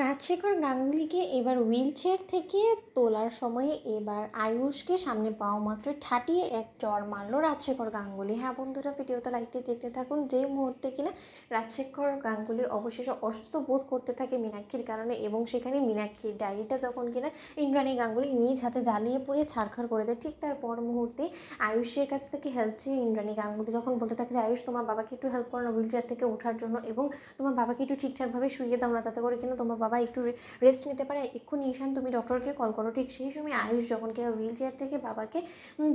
রাজশেখর গাঙ্গুলিকে এবার হুইলচেয়ার থেকে তোলার সময়ে এবার আয়ুষকে সামনে পাওয়া মাত্র ঠাটিয়ে এক চড় মারল রাজশেখর গাঙ্গুলি। হ্যাঁ বন্ধুরা, ভিডিওটা লাইক দিয়ে দেখতে থাকুন। যে মুহূর্তে কিনা রাজশেখর গাঙ্গুলি অবশেষে অসুস্থ বোধ করতে থাকে মীনাক্ষীর কারণে, এবং সেখানে মীনাক্ষীর ডায়েরিটা যখন কিনা ইন্দ্রাণী গাঙ্গুলি নিজ হাতে জ্বালিয়ে পুড়িয়ে ছারখার করে দেয়, ঠিক তার পর মুহূর্তে আয়ুষের কাছ থেকে হেল্প চেয়ে ইন্দ্রাণী গাঙ্গুলি যখন বলতে থাকে যে আয়ুষ, তোমার বাবাকে একটু হেল্প করো না হুইলচেয়ার থেকে ওঠার জন্য, এবং তোমার বাবাকে একটু ঠিকঠাকভাবে শুইয়ে দাও না, যাতে করে কিনা তোমার বাবা একটু রেস্ট নিতে পারে। এক্ষুনি ঈশান তুমি ডক্টরকে কল করো। ঠিক সেই সময় আয়ুষ যখন কিনা হুইল চেয়ার থেকে বাবাকে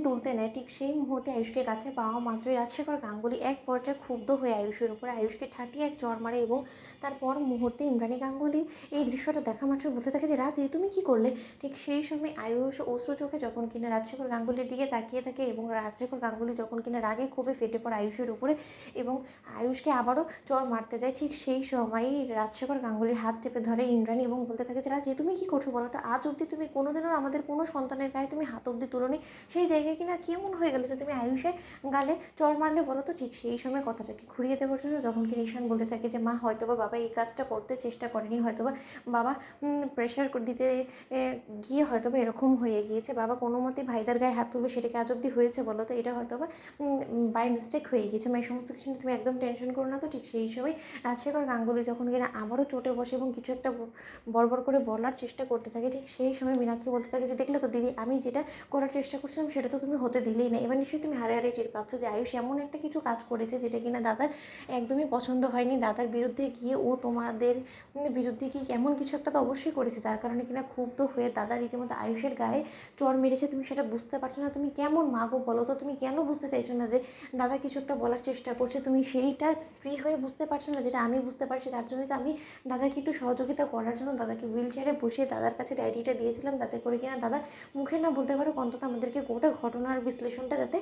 তুলতে নেয়, ঠিক সেই মুহূর্তে আয়ুষকে কাছে পাওয়া মাত্রই রাজশেখর গাঙ্গুলি এক পর্যায়ে ক্ষুব্ধ হয়ে আয়ুষের উপরে আয়ুষকে ঠাটিয়ে এক চড় মারে, এবং তারপর মুহূর্তে ইন্দ্রাণী গাঙ্গুলি এই দৃশ্যটা দেখা মাত্র বলতে থাকে যে রাজ, তুমি কী করলে। ঠিক সেই সময় আয়ুষ অশ্রু চোখে যখন কিনা রাজশেখর গাঙ্গুলির দিকে তাকিয়ে থাকে, এবং রাজশেখর গাঙ্গুলি যখন কিনা রাগে ক্ষোভে ফেটে পড়ে আয়ুষের উপরে এবং আয়ুষকে আবারও চড় মারতে যায়, ঠিক সেই সময়ই রাজশেখর গাঙ্গুলির হাত চেপে ধরে ইন্দ্রাণী এবং বলতে থাকে যে রাজ, তুমি কী করছো বলো তো, আজ অবধি তুমি কোনোদিনও আমাদের কোনো সন্তানের গায়ে তুমি হাত অবধি তুলোনি, সেই জায়গায় কিনা কেমন হয়ে গেলো যে তুমি আয়ুষের গালে চড় মারলে বলো তো। ঠিক সেই সময় কথাটাকে ঘুরিয়ে দেওয়ার জন্য যখন কি ঈশান বলতে থাকে যে মা, হয়তোবা বাবা এই কাজটা করতে চেষ্টা করেনি, হয়তোবা বাবা প্রেশার দিতে গিয়ে হয়তোবা এরকম হয়ে গিয়েছে, বাবা কোনো মতেই ভাইদার গায়ে হাত তুলবে সেটাকে আজ অবধি হয়েছে বলো তো, এটা হয়তোবা বাই মিস্টেক হয়ে গিয়েছে। মা এই সমস্ত কিছু নিয়ে তুমি একদম টেনশন করো না তো। ঠিক সেই সময় রাজশেখর গাঙ্গুলি যখন কিনা আবারও চটে বসে এবং কিছু একটা বড় করে বলার চেষ্টা করতে থাকে, ঠিক সেই সময় মীনাক্ষী বলতে থাকে যে দেখলে তো দিদি, আমি যেটা করার চেষ্টা করছিলাম সেটা তো তুমি হতে দিলেই না। এবার নিশ্চয়ই তুমি হারে হারে টের পাচ্ছ যে আয়ুষ এমন একটা কিছু কাজ করেছে যেটা কিনা দাদার একদমই পছন্দ হয়নি। দাদার বিরুদ্ধে গিয়ে ও তোমাদের বিরুদ্ধে গিয়ে এমন কিছু একটা তো অবশ্যই করেছে, যার কারণে কিনা ক্ষুব্ধ হয়ে দাদা রীতিমতো আয়ুষের গায়ে চড় মেরেছে। তুমি সেটা বুঝতে পারছো না, তুমি কেমন মা গো বলো তো, তুমি কেন বুঝতে চাইছো না যে দাদা কিছু একটা বলার চেষ্টা করছে, তুমি সেইটা স্ত্রী হয়ে বুঝতে পারছো না যেটা আমি বুঝতে পারছি। তার জন্যই তো আমি দাদাকে একটু সহযোগিতা করার জন্য দাদাকে হুইল চেয়ারে বসিয়ে দাদার কাছে ডায়েরিটা দিয়েছিলাম, যাতে করে কিনা দাদা মুখে না বলতে পারো, অন্তত আমাদেরকে গোটা ঘটনার বিশ্লেষণটা যাতে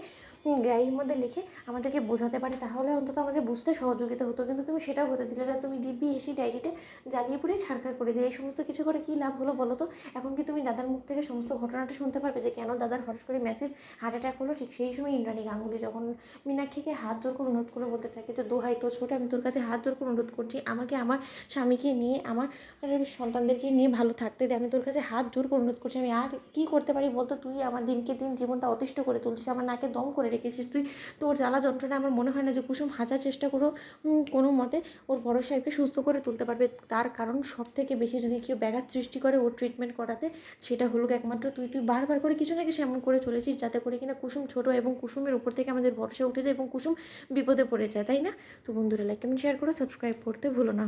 ডায়েরির মধ্যে লিখে আমাদেরকে বোঝাতে পারে, তাহলে অন্তত আমাদের বুঝতে সহযোগিতা হতো। কিন্তু তুমি সেটাও হতে দিলে না, তুমি দিব্যি এসে ডায়েরিটা জ্বালিয়ে পুড়ে ছাড়খাড় করে দিয়ে এই সমস্ত কিছু করে কী লাভ হলো বলো তো। এখন কি তুমি দাদার মুখ থেকে সমস্ত ঘটনাটা শুনতে পারবে যে কেন দাদার হঠাৎ করে ম্যাসিভ হার্ট অ্যাটাক হলো। ঠিক সেই সময় ইন্দ্রাণী গাঙ্গুলি যখন মীনাক্ষীকে হাত জোর করে অনুরোধ করে বলতে থাকে যে দোহাই তোর ছোটো, আমি তোর কাছে হাত জোর করে অনুরোধ করছি, আমাকে আমার স্বামীকে নিয়ে আমার সন্তানদেরকে নিয়ে ভালো থাকতে দে, আমি তোর কাছে হাত জোর করে অনুরোধ করছি, আমি আর কী করতে পারি বলতো। তুই আমার দিনকে দিন জীবনটা অতিষ্ঠ করে তুলছিস, আমার নাকে দম করে রেখেছিস তুই। তোর জ্বালা যন্ত্রণা আমার মনে হয় না যে কুসুম হাজার চেষ্টা করেও কোনো মতে ওর বড় সাহেবকে সুস্থ করে তুলতে পারবে। তার কারণ সব থেকে বেশি যদি কেউ ব্যাঘাত সৃষ্টি করে ওর ট্রিটমেন্ট করাতে, সেটা হলো একমাত্র তুই। তুই বারবার করে কিছু না কিছু এমন করে চলেছিস যাতে করে কিনা কুসুম ছোট, এবং কুসুমের উপর থেকে আমাদের ভরসা উঠে যায় এবং কুসুম বিপদে পড়ে যায়, তাই না? তো বন্ধুরা, লাইক কমেন্ট শেয়ার করো, সাবস্ক্রাইব করতে ভুলো না।